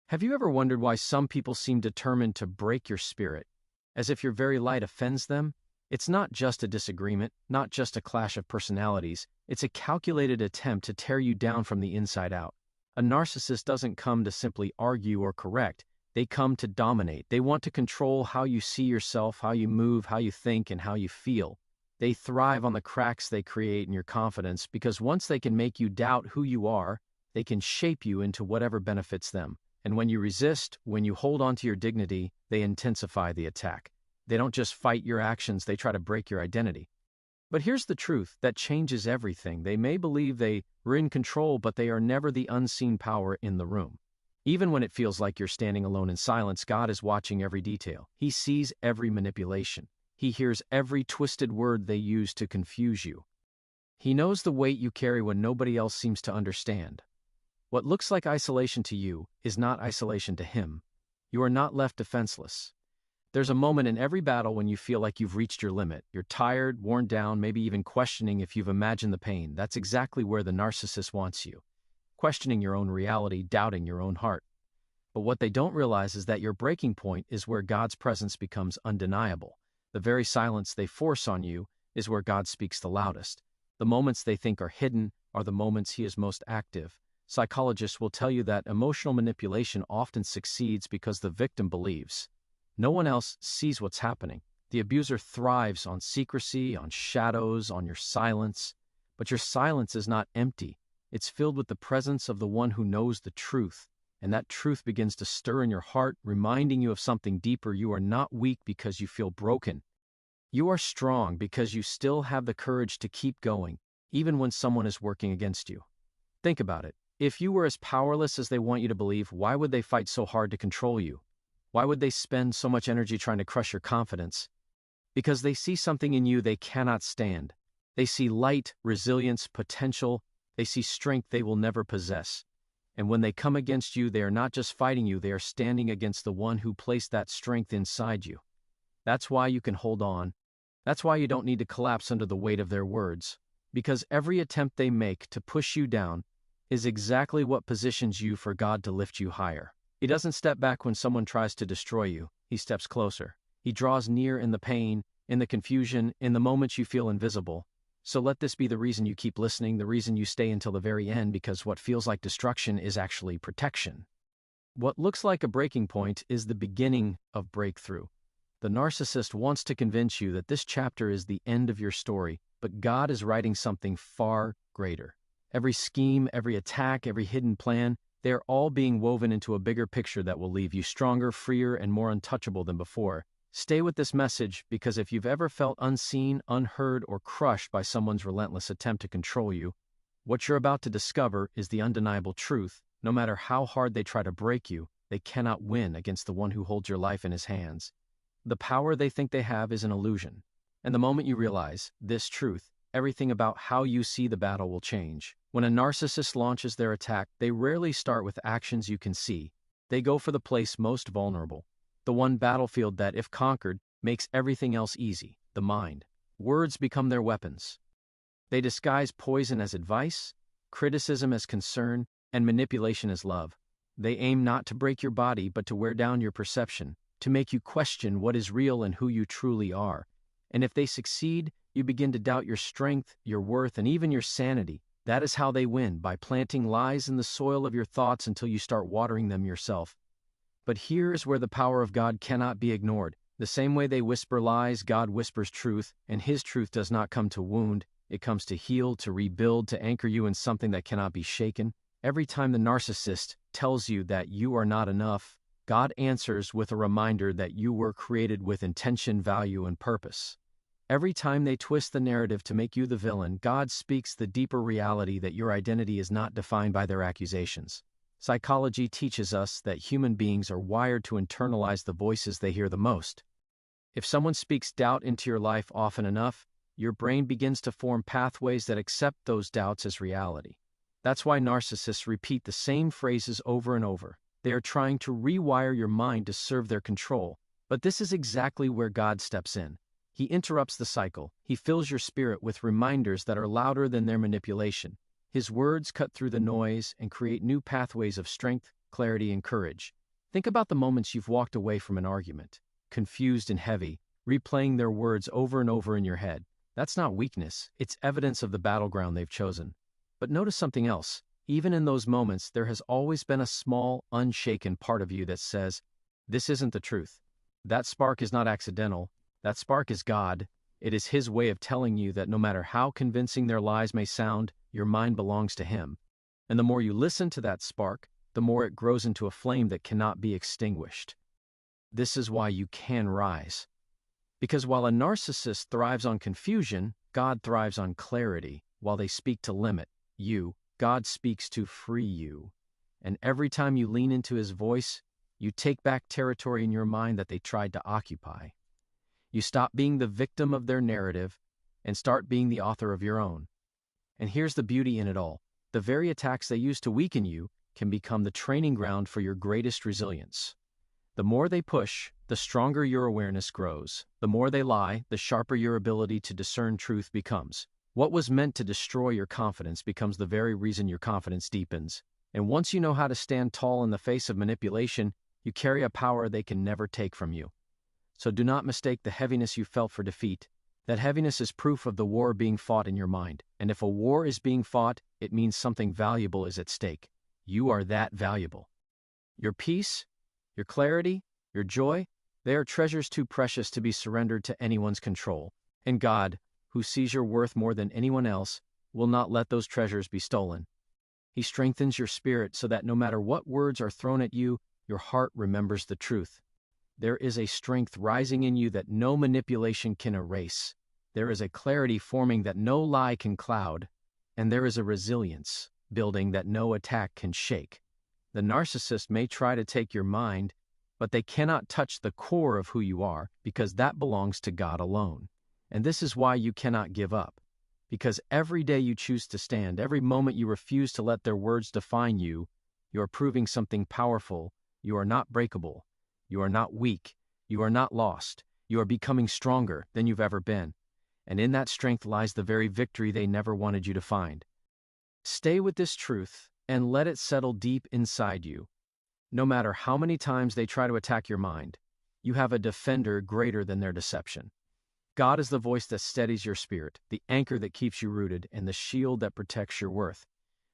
Have you ever wondered why some people seem determined to break your spirit, as if your very light offends them? It's not just a disagreement, not just a clash of personalities, it's a calculated attempt to tear you down from the inside out. A narcissist doesn't come to simply argue or correct, they come to dominate. They want to control how you see yourself, how you move, how you think, and how you feel. They thrive on the cracks they create in your confidence because once they can make you doubt who you are, they can shape you into whatever benefits them. And when you resist, when you hold on to your dignity, they intensify the attack. They don't just fight your actions, they try to break your identity. But here's the truth that changes everything. They may believe they are in control, but they are never the unseen power in the room. Even when it feels like you're standing alone in silence, God is watching every detail. He sees every manipulation. He hears every twisted word they use to confuse you. He knows the weight you carry when nobody else seems to understand. What looks like isolation to you is not isolation to him. You are not left defenseless. There's a moment in every battle when you feel like you've reached your limit. You're tired, worn down, maybe even questioning if you've imagined the pain. That's exactly where the narcissist wants you. Questioning your own reality, doubting your own heart. But what they don't realize is that your breaking point is where God's presence becomes undeniable. The very silence they force on you is where God speaks the loudest. The moments they think are hidden are the moments he is most active. Psychologists will tell you that emotional manipulation often succeeds because the victim believes. No one else sees what's happening. The abuser thrives on secrecy, on shadows, on your silence. But your silence is not empty. It's filled with the presence of the one who knows the truth. And that truth begins to stir in your heart, reminding you of something deeper. You are not weak because you feel broken. You are strong because you still have the courage to keep going, even when someone is working against you. Think about it. If you were as powerless as they want you to believe, why would they fight so hard to control you? Why would they spend so much energy trying to crush your confidence? Because they see something in you they cannot stand. They see light, resilience, potential. They see strength they will never possess. And when they come against you, they are not just fighting you, they are standing against the one who placed that strength inside you. That's why you can hold on. That's why you don't need to collapse under the weight of their words. Because every attempt they make to push you down is exactly what positions you for God to lift you higher. He doesn't step back when someone tries to destroy you. He steps closer. He draws near in the pain, in the confusion, in the moments you feel invisible. So let this be the reason you keep listening, the reason you stay until the very end, because what feels like destruction is actually protection. What looks like a breaking point is the beginning of breakthrough. The narcissist wants to convince you that this chapter is the end of your story, but God is writing something far greater. Every scheme, every attack, every hidden plan, they are all being woven into a bigger picture that will leave you stronger, freer, and more untouchable than before. Stay with this message, because if you've ever felt unseen, unheard, or crushed by someone's relentless attempt to control you, what you're about to discover is the undeniable truth. No matter how hard they try to break you, they cannot win against the one who holds your life in his hands. The power they think they have is an illusion. And the moment you realize this truth, everything about how you see the battle will change. When a narcissist launches their attack, they rarely start with actions you can see. They go for the place most vulnerable. The one battlefield that, if conquered, makes everything else easy, the mind. Words become their weapons. They disguise poison as advice, criticism as concern, and manipulation as love. They aim not to break your body, but to wear down your perception, to make you question what is real and who you truly are. And if they succeed, you begin to doubt your strength, your worth, and even your sanity. That is how they win, by planting lies in the soil of your thoughts until you start watering them yourself. But here is where the power of God cannot be ignored. The same way they whisper lies, God whispers truth, and his truth does not come to wound. It comes to heal, to rebuild, to anchor you in something that cannot be shaken. Every time the narcissist tells you that you are not enough, God answers with a reminder that you were created with intention, value, and purpose. Every time they twist the narrative to make you the villain, God speaks the deeper reality that your identity is not defined by their accusations. Psychology teaches us that human beings are wired to internalize the voices they hear the most. If someone speaks doubt into your life often enough, your brain begins to form pathways that accept those doubts as reality. That's why narcissists repeat the same phrases over and over. They are trying to rewire your mind to serve their control. But this is exactly where God steps in. He interrupts the cycle. He fills your spirit with reminders that are louder than their manipulation. His words cut through the noise and create new pathways of strength, clarity, and courage. Think about the moments you've walked away from an argument, confused and heavy, replaying their words over and over in your head. That's not weakness, it's evidence of the battleground they've chosen. But notice something else. Even in those moments, there has always been a small, unshaken part of you that says, "This isn't the truth." That spark is not accidental. That spark is God. It is His way of telling you that no matter how convincing their lies may sound, your mind belongs to Him. And the more you listen to that spark, the more it grows into a flame that cannot be extinguished. This is why you can rise. Because while a narcissist thrives on confusion, God thrives on clarity. While they speak to limit you, God speaks to free you. And every time you lean into His voice, you take back territory in your mind that they tried to occupy. You stop being the victim of their narrative and start being the author of your own. And here's the beauty in it all. The very attacks they use to weaken you can become the training ground for your greatest resilience. The more they push, the stronger your awareness grows. The more they lie, the sharper your ability to discern truth becomes. What was meant to destroy your confidence becomes the very reason your confidence deepens. And once you know how to stand tall in the face of manipulation, you carry a power they can never take from you. So do not mistake the heaviness you felt for defeat. That heaviness is proof of the war being fought in your mind. And if a war is being fought, it means something valuable is at stake. You are that valuable. Your peace, your clarity, your joy, they are treasures too precious to be surrendered to anyone's control. And God, who sees your worth more than anyone else, will not let those treasures be stolen. He strengthens your spirit so that no matter what words are thrown at you, your heart remembers the truth. There is a strength rising in you that no manipulation can erase. There is a clarity forming that no lie can cloud. And there is a resilience building that no attack can shake. The narcissist may try to take your mind, but they cannot touch the core of who you are because that belongs to God alone. And this is why you cannot give up. Because every day you choose to stand, every moment you refuse to let their words define you, you are proving something powerful. You are not breakable. You are not weak. You are not lost. You are becoming stronger than you've ever been. And in that strength lies the very victory they never wanted you to find. Stay with this truth and let it settle deep inside you. No matter how many times they try to attack your mind, you have a defender greater than their deception. God is the voice that steadies your spirit, the anchor that keeps you rooted, and the shield that protects your worth.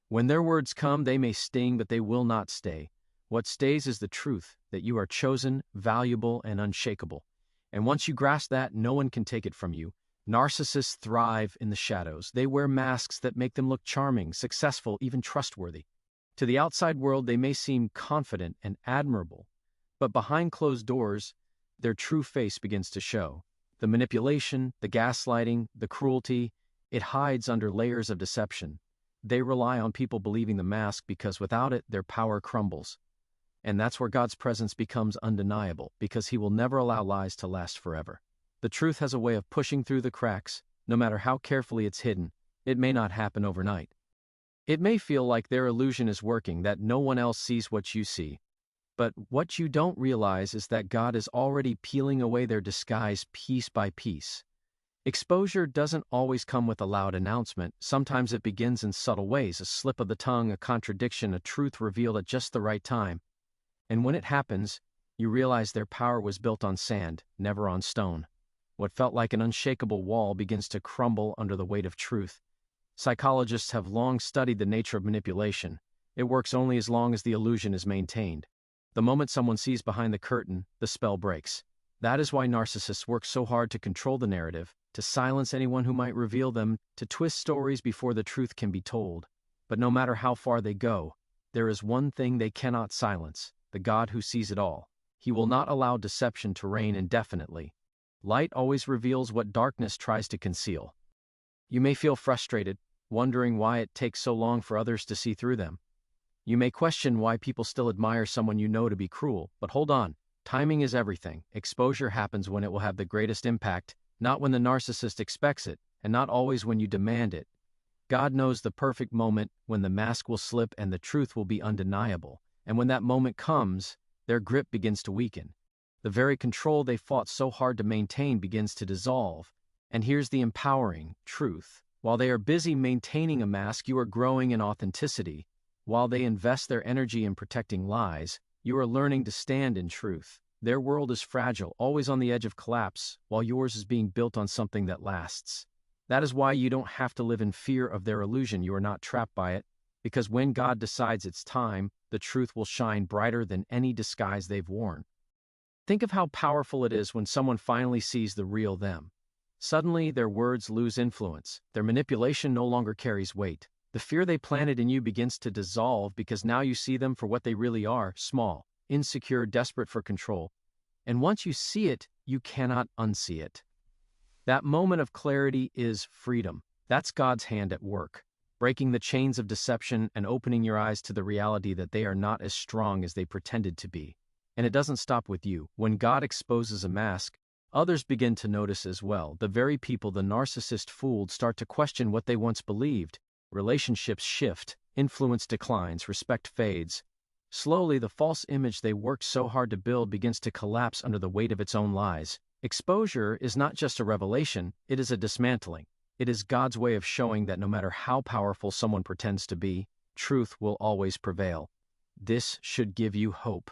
When their words come, they may sting, but they will not stay. What stays is the truth that you are chosen, valuable, and unshakable. And once you grasp that, no one can take it from you. Narcissists thrive in the shadows. They wear masks that make them look charming, successful, even trustworthy. To the outside world, they may seem confident and admirable, but behind closed doors, their true face begins to show. The manipulation, the gaslighting, the cruelty, it hides under layers of deception. They rely on people believing the mask because without it, their power crumbles. And that's where God's presence becomes undeniable, because He will never allow lies to last forever. The truth has a way of pushing through the cracks, no matter how carefully it's hidden. It may not happen overnight. It may feel like their illusion is working, that no one else sees what you see. But what you don't realize is that God is already peeling away their disguise piece by piece. Exposure doesn't always come with a loud announcement. Sometimes it begins in subtle ways, a slip of the tongue, a contradiction, a truth revealed at just the right time. And when it happens, you realize their power was built on sand, never on stone. What felt like an unshakable wall begins to crumble under the weight of truth. Psychologists have long studied the nature of manipulation. It works only as long as the illusion is maintained. The moment someone sees behind the curtain, the spell breaks. That is why narcissists work so hard to control the narrative, to silence anyone who might reveal them, to twist stories before the truth can be told. But no matter how far they go, there is one thing they cannot silence: the God who sees it all. He will not allow deception to reign indefinitely. Light always reveals what darkness tries to conceal. You may feel frustrated, wondering why it takes so long for others to see through them. You may question why people still admire someone you know to be cruel, but hold on. Timing is everything. Exposure happens when it will have the greatest impact, not when the narcissist expects it, and not always when you demand it. God knows the perfect moment when the mask will slip and the truth will be undeniable. And when that moment comes, their grip begins to weaken. The very control they fought so hard to maintain begins to dissolve. And here's the empowering truth. While they are busy maintaining a mask, you are growing in authenticity. While they invest their energy in protecting lies, You are learning to stand in truth. Their world is fragile, always on the edge of collapse, while yours is being built on something that lasts. That is why you don't have to live in fear of their illusion. You are not trapped by it, because when God decides it's time, the truth will shine brighter than any disguise they've worn. Think of how powerful it is when someone finally sees the real them. Suddenly, their words lose influence. Their manipulation no longer carries weight. The fear they planted in you begins to dissolve because now you see them for what they really are: small, insecure, desperate for control. And once you see it, you cannot unsee it. That moment of clarity is freedom. That's God's hand at work, breaking the chains of deception and opening your eyes to the reality that they are not as strong as they pretended to be. And it doesn't stop with you. When God exposes a mask, others begin to notice as well. The very people the narcissist fooled start to question what they once believed. Relationships shift, influence declines, respect fades. Slowly, the false image they worked so hard to build begins to collapse under the weight of its own lies. Exposure is not just a revelation, it is a dismantling. It is God's way of showing that no matter how powerful someone pretends to be, truth will always prevail. This should give you hope.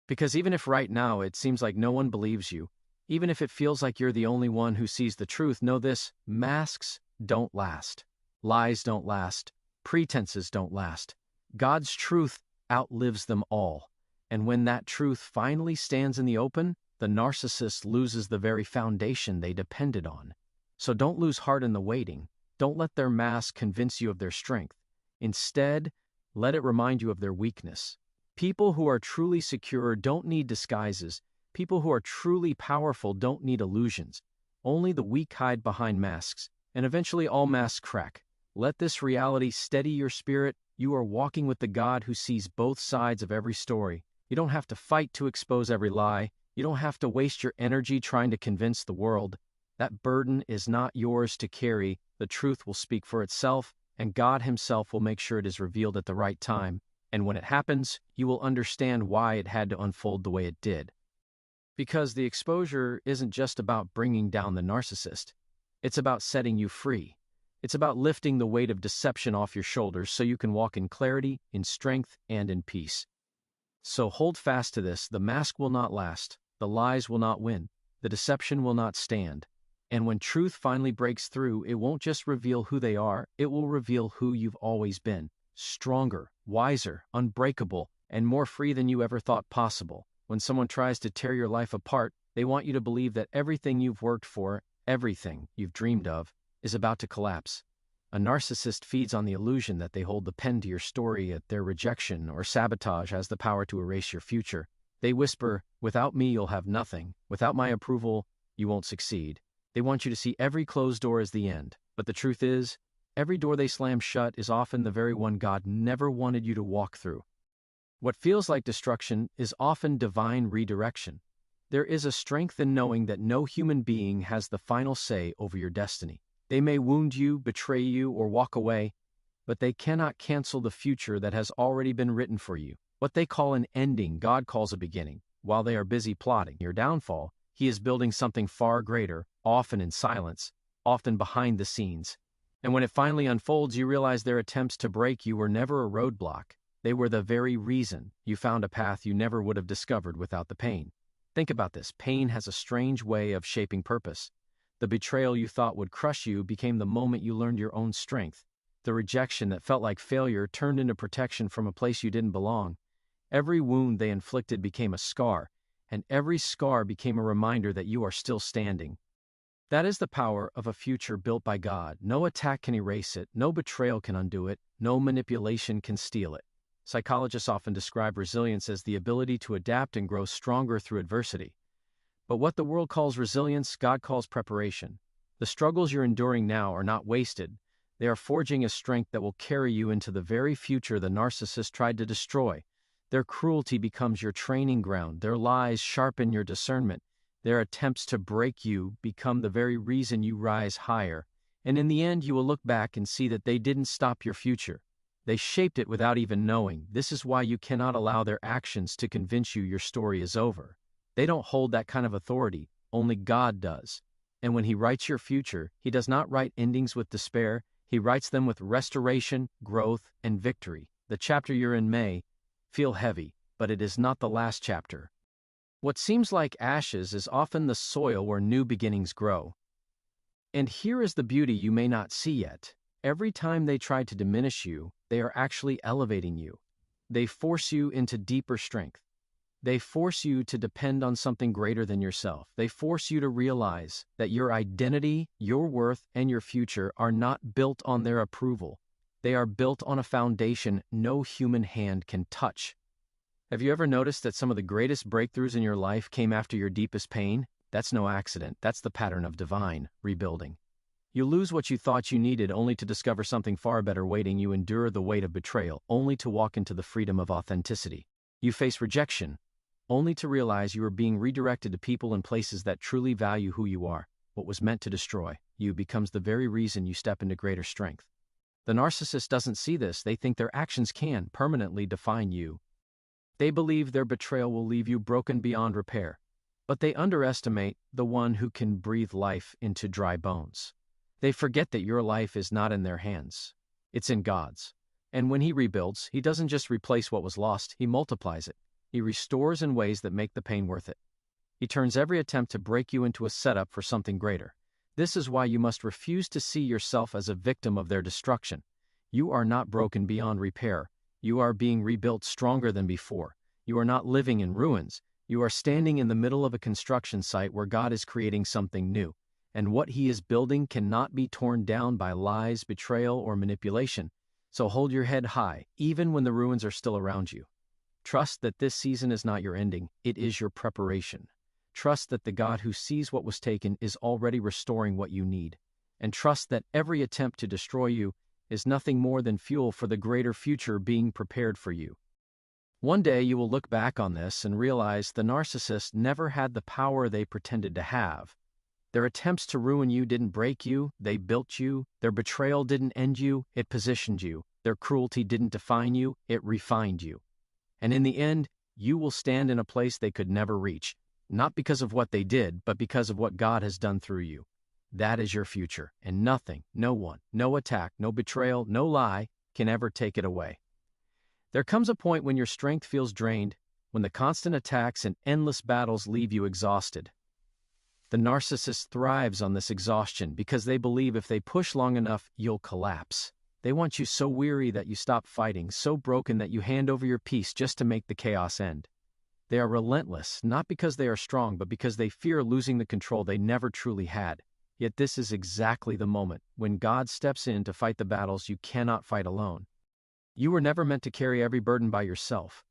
Because even if right now it seems like no one believes you, even if it feels like you're the only one who sees the truth, know this: masks don't last. Lies don't last. Pretenses don't last. God's truth outlives them all. And when that truth finally stands in the open, the narcissist loses the very foundation they depended on. So don't lose heart in the waiting. Don't let their mask convince you of their strength. Instead, let it remind you of their weakness. People who are truly secure don't need disguises. People who are truly powerful don't need illusions. Only the weak hide behind masks, and eventually all masks crack. Let this reality steady your spirit. You are walking with the God who sees both sides of every story. You don't have to fight to expose every lie. You don't have to waste your energy trying to convince the world. That burden is not yours to carry. The truth will speak for itself, and God Himself will make sure it is revealed at the right time. And when it happens, you will understand why it had to unfold the way it did. Because the exposure isn't just about bringing down the narcissist. It's about setting you free. It's about lifting the weight of deception off your shoulders so you can walk in clarity, in strength, and in peace. So hold fast to this: the mask will not last, the lies will not win, the deception will not stand. And when truth finally breaks through, it won't just reveal who they are, it will reveal who you've always been: stronger, wiser, unbreakable, and more free than you ever thought possible. When someone tries to tear your life apart, they want you to believe that everything you've worked for, everything you've dreamed of, is about to collapse. A narcissist feeds on the illusion that they hold the pen to your story, that their rejection or sabotage has the power to erase your future. They whisper, "Without me, you'll have nothing. Without my approval, you won't succeed." They want you to see every closed door as the end. But the truth is, every door they slam shut is often the very one God never wanted you to walk through. What feels like destruction is often divine redirection. There is a strength in knowing that no human being has the final say over your destiny. They may wound you, betray you, or walk away, but they cannot cancel the future that has already been written for you. What they call an ending, God calls a beginning. While they are busy plotting your downfall, He is building something far greater, often in silence, often behind the scenes. And when it finally unfolds, you realize their attempts to break you were never a roadblock. They were the very reason you found a path you never would have discovered without the pain. Think about this: pain has a strange way of shaping purpose. The betrayal you thought would crush you became the moment you learned your own strength. The rejection that felt like failure turned into protection from a place you didn't belong. Every wound they inflicted became a scar, and every scar became a reminder that you are still standing. That is the power of a future built by God. No attack can erase it, no betrayal can undo it, no manipulation can steal it. Psychologists often describe resilience as the ability to adapt and grow stronger through adversity. But what the world calls resilience, God calls preparation. The struggles you're enduring now are not wasted. They are forging a strength that will carry you into the very future the narcissist tried to destroy. Their cruelty becomes your training ground. Their lies sharpen your discernment. Their attempts to break you become the very reason you rise higher. And in the end, you will look back and see that they didn't stop your future. They shaped it without even knowing. This is why you cannot allow their actions to convince you your story is over. They don't hold that kind of authority. Only God does. And when He writes your future, He does not write endings with despair. He writes them with restoration, growth, and victory. The chapter you're in may feel heavy, but it is not the last chapter. What seems like ashes is often the soil where new beginnings grow. And here is the beauty you may not see yet. Every time they try to diminish you, they are actually elevating you. They force you into deeper strength. They force you to depend on something greater than yourself. They force you to realize that your identity, your worth, and your future are not built on their approval. They are built on a foundation no human hand can touch. Have you ever noticed that some of the greatest breakthroughs in your life came after your deepest pain? That's no accident. That's the pattern of divine rebuilding. You lose what you thought you needed only to discover something far better waiting. You endure the weight of betrayal only to walk into the freedom of authenticity. You face rejection only to realize you are being redirected to people and places that truly value who you are. What was meant to destroy you becomes the very reason you step into greater strength. The narcissist doesn't see this. They think their actions can permanently define you. They believe their betrayal will leave you broken beyond repair, but they underestimate the one who can breathe life into dry bones. They forget that your life is not in their hands. It's in God's. And when He rebuilds, He doesn't just replace what was lost, He multiplies it. He restores in ways that make the pain worth it. He turns every attempt to break you into a setup for something greater. This is why you must refuse to see yourself as a victim of their destruction. You are not broken beyond repair. You are being rebuilt stronger than before. You are not living in ruins. You are standing in the middle of a construction site where God is creating something new. And what He is building cannot be torn down by lies, betrayal, or manipulation. So hold your head high, even when the ruins are still around you. Trust that this season is not your ending, it is your preparation. Trust that the God who sees what was taken is already restoring what you need. And trust that every attempt to destroy you is nothing more than fuel for the greater future being prepared for you. One day you will look back on this and realize the narcissist never had the power they pretended to have. Their attempts to ruin you didn't break you, they built you. Their betrayal didn't end you, it positioned you. Their cruelty didn't define you, it refined you. And in the end, you will stand in a place they could never reach, not because of what they did, but because of what God has done through you. That is your future, and nothing, no one, no attack, no betrayal, no lie can ever take it away. There comes a point when your strength feels drained, when the constant attacks and endless battles leave you exhausted. The narcissist thrives on this exhaustion because they believe if they push long enough, you'll collapse. They want you so weary that you stop fighting, so broken that you hand over your peace just to make the chaos end. They are relentless, not because they are strong, but because they fear losing the control they never truly had. Yet this is exactly the moment when God steps in to fight the battles you cannot fight alone. You were never meant to carry every burden by yourself.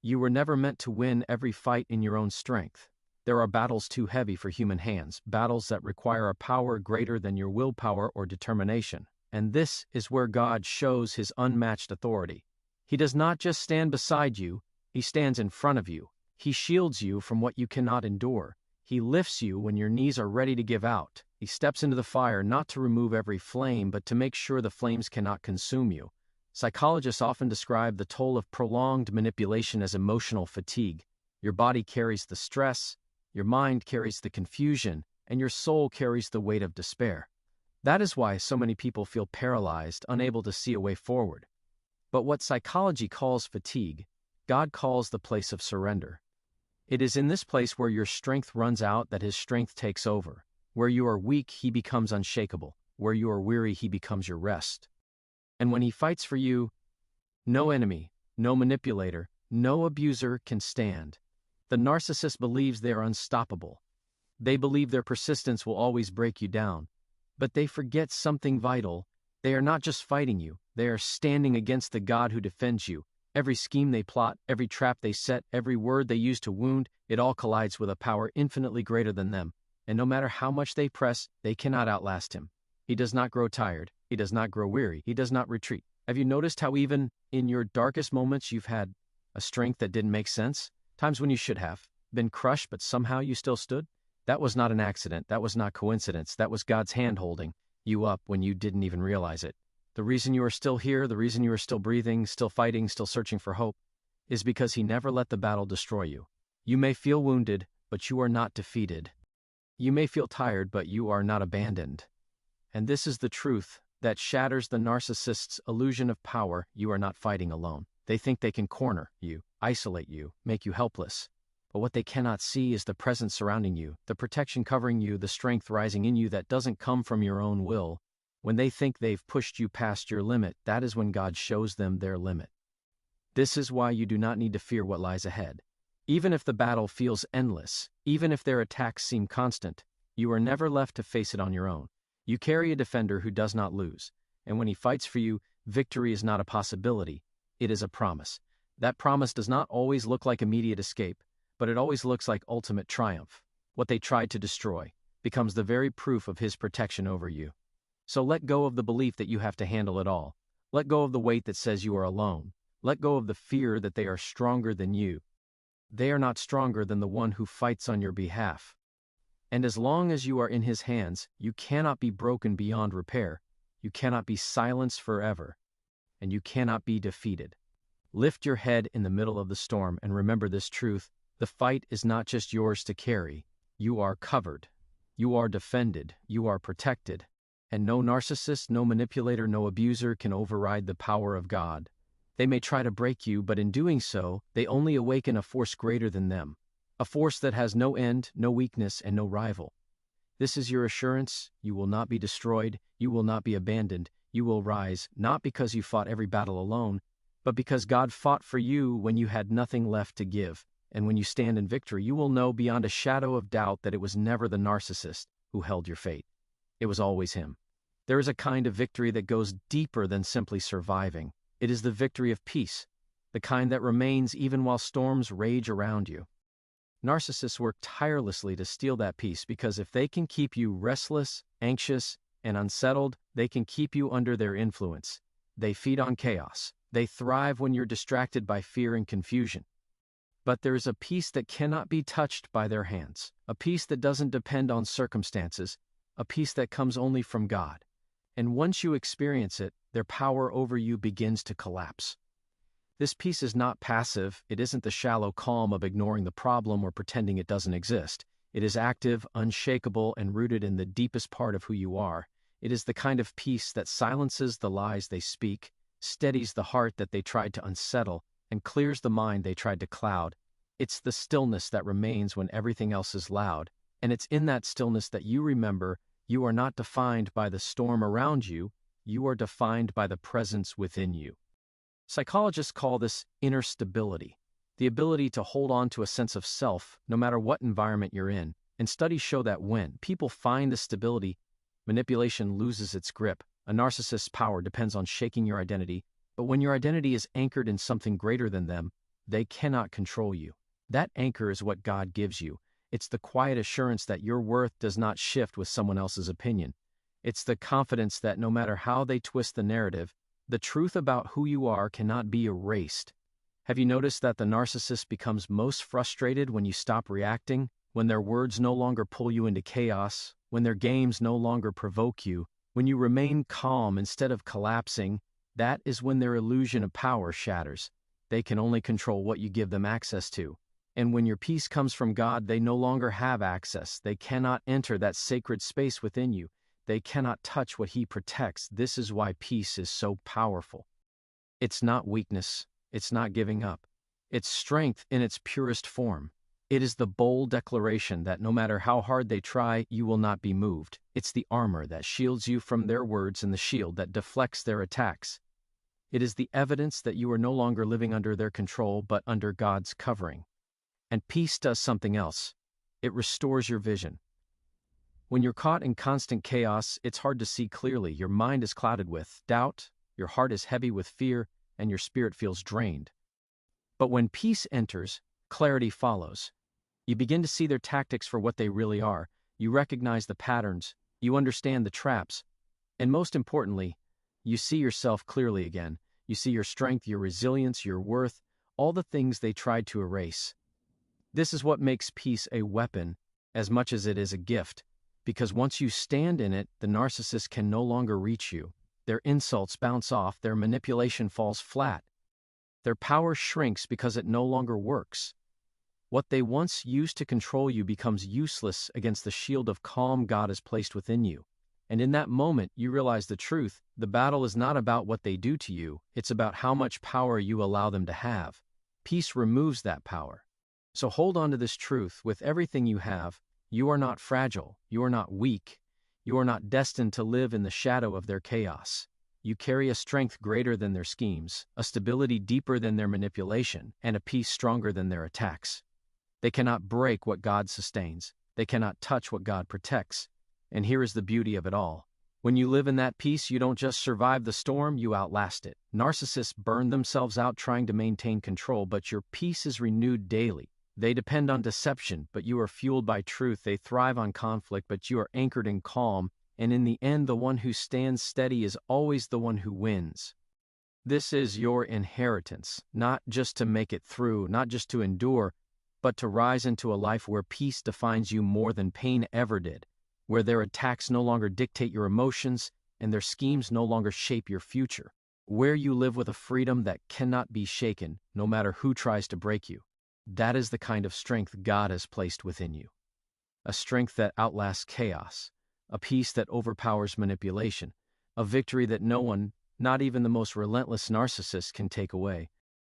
You were never meant to win every fight in your own strength. There are battles too heavy for human hands, battles that require a power greater than your willpower or determination. And this is where God shows His unmatched authority. He does not just stand beside you, He stands in front of you. He shields you from what you cannot endure. He lifts you when your knees are ready to give out. He steps into the fire not to remove every flame, but to make sure the flames cannot consume you. Psychologists often describe the toll of prolonged manipulation as emotional fatigue. Your body carries the stress, your mind carries the confusion, and your soul carries the weight of despair. That is why so many people feel paralyzed, unable to see a way forward. But what psychology calls fatigue, God calls the place of surrender. It is in this place where your strength runs out that His strength takes over. Where you are weak, He becomes unshakable. Where you are weary, He becomes your rest. And when He fights for you, no enemy, no manipulator, no abuser can stand. The narcissist believes they are unstoppable. They believe their persistence will always break you down. But they forget something vital. They are not just fighting you, they are standing against the God who defends you. Every scheme they plot, every trap they set, every word they use to wound, it all collides with a power infinitely greater than them. And no matter how much they press, they cannot outlast Him. He does not grow tired. He does not grow weary. He does not retreat. Have you noticed how even in your darkest moments you've had a strength that didn't make sense? Times when you should have been crushed, but somehow you still stood? That was not an accident. That was not coincidence. That was God's hand holding you up when you didn't even realize it. The reason you are still here, the reason you are still breathing, still fighting, still searching for hope, is because He never let the battle destroy you. You may feel wounded, but you are not defeated. You may feel tired, but you are not abandoned. And this is the truth that shatters the narcissist's illusion of power. You are not fighting alone. They think they can corner you, isolate you, make you helpless. But what they cannot see is the presence surrounding you, the protection covering you, the strength rising in you that doesn't come from your own will. When they think they've pushed you past your limit, that is when God shows them their limit. This is why you do not need to fear what lies ahead. Even if the battle feels endless, even if their attacks seem constant, you are never left to face it on your own. You carry a defender who does not lose, and when he fights for you, victory is not a possibility, it is a promise. That promise does not always look like immediate escape, but it always looks like ultimate triumph. What they tried to destroy becomes the very proof of his protection over you. So let go of the belief that you have to handle it all. Let go of the weight that says you are alone. Let go of the fear that they are stronger than you. They are not stronger than the one who fights on your behalf. And as long as you are in his hands, you cannot be broken beyond repair. You cannot be silenced forever. And you cannot be defeated. Lift your head in the middle of the storm and remember this truth. The fight is not just yours to carry. You are covered. You are defended. You are protected. And no narcissist, no manipulator, no abuser can override the power of God. They may try to break you, but in doing so, they only awaken a force greater than them. A force that has no end, no weakness, and no rival. This is your assurance. You will not be destroyed. You will not be abandoned. You will rise, not because you fought every battle alone, but because God fought for you when you had nothing left to give. And when you stand in victory, you will know beyond a shadow of doubt that it was never the narcissist who held your fate. It was always him. There is a kind of victory that goes deeper than simply surviving. It is the victory of peace, the kind that remains even while storms rage around you. Narcissists work tirelessly to steal that peace because if they can keep you restless, anxious, and unsettled, they can keep you under their influence. They feed on chaos. They thrive when you're distracted by fear and confusion. But there is a peace that cannot be touched by their hands, a peace that doesn't depend on circumstances, a peace that comes only from God. And once you experience it, their power over you begins to collapse. This peace is not passive. It isn't the shallow calm of ignoring the problem or pretending it doesn't exist. It is active, unshakable, and rooted in the deepest part of who you are. It is the kind of peace that silences the lies they speak, steadies the heart that they tried to unsettle, and clears the mind they tried to cloud. It's the stillness that remains when everything else is loud, and it's in that stillness that you remember you are not defined by the storm around you, you are defined by the presence within you. Psychologists call this inner stability, the ability to hold on to a sense of self no matter what environment you're in, and studies show that when people find this stability, manipulation loses its grip. A narcissist's power depends on shaking your identity, but when your identity is anchored in something greater than them, they cannot control you. That anchor is what God gives you. It's the quiet assurance that your worth does not shift with someone else's opinion. It's the confidence that no matter how they twist the narrative, the truth about who you are cannot be erased. Have you noticed that the narcissist becomes most frustrated when you stop reacting, when their words no longer pull you into chaos, when their games no longer provoke you, when you remain calm instead of collapsing? That is when their illusion of power shatters. They can only control what you give them access to. And when your peace comes from God, they no longer have access. They cannot enter that sacred space within you. They cannot touch what He protects. This is why peace is so powerful. It's not weakness. It's not giving up. It's strength in its purest form. It is the bold declaration that no matter how hard they try, you will not be moved. It's the armor that shields you from their words and the shield that deflects their attacks. It is the evidence that you are no longer living under their control, but under God's covering. And peace does something else. It restores your vision. When you're caught in constant chaos, it's hard to see clearly. Your mind is clouded with doubt, your heart is heavy with fear, and your spirit feels drained. But when peace enters, clarity follows. You begin to see their tactics for what they really are. You recognize the patterns, you understand the traps, and most importantly, you see yourself clearly again. You see your strength, your resilience, your worth, all the things they tried to erase. This is what makes peace a weapon as much as it is a gift, because once you stand in it, the narcissist can no longer reach you. Their insults bounce off, their manipulation falls flat. Their power shrinks because it no longer works. What they once used to control you becomes useless against the shield of calm God has placed within you. And in that moment, you realize the truth. The battle is not about what they do to you, it's about how much power you allow them to have. Peace removes that power. So hold on to this truth with everything you have. You are not fragile. You are not weak. You are not destined to live in the shadow of their chaos. You carry a strength greater than their schemes, a stability deeper than their manipulation, and a peace stronger than their attacks. They cannot break what God sustains. They cannot touch what God protects. And here is the beauty of it all. When you live in that peace, you don't just survive the storm, you outlast it. Narcissists burn themselves out trying to maintain control, but your peace is renewed daily. They depend on deception, but you are fueled by truth. They thrive on conflict, but you are anchored in calm. And in the end, the one who stands steady is always the one who wins. This is your inheritance, not just to make it through, not just to endure, but to rise into a life where peace defines you more than pain ever did, where their attacks no longer dictate your emotions and their schemes no longer shape your future, where you live with a freedom that cannot be shaken, no matter who tries to break you. That is the kind of strength God has placed within you. A strength that outlasts chaos, a peace that overpowers manipulation, a victory that no one, not even the most relentless narcissist, can take away.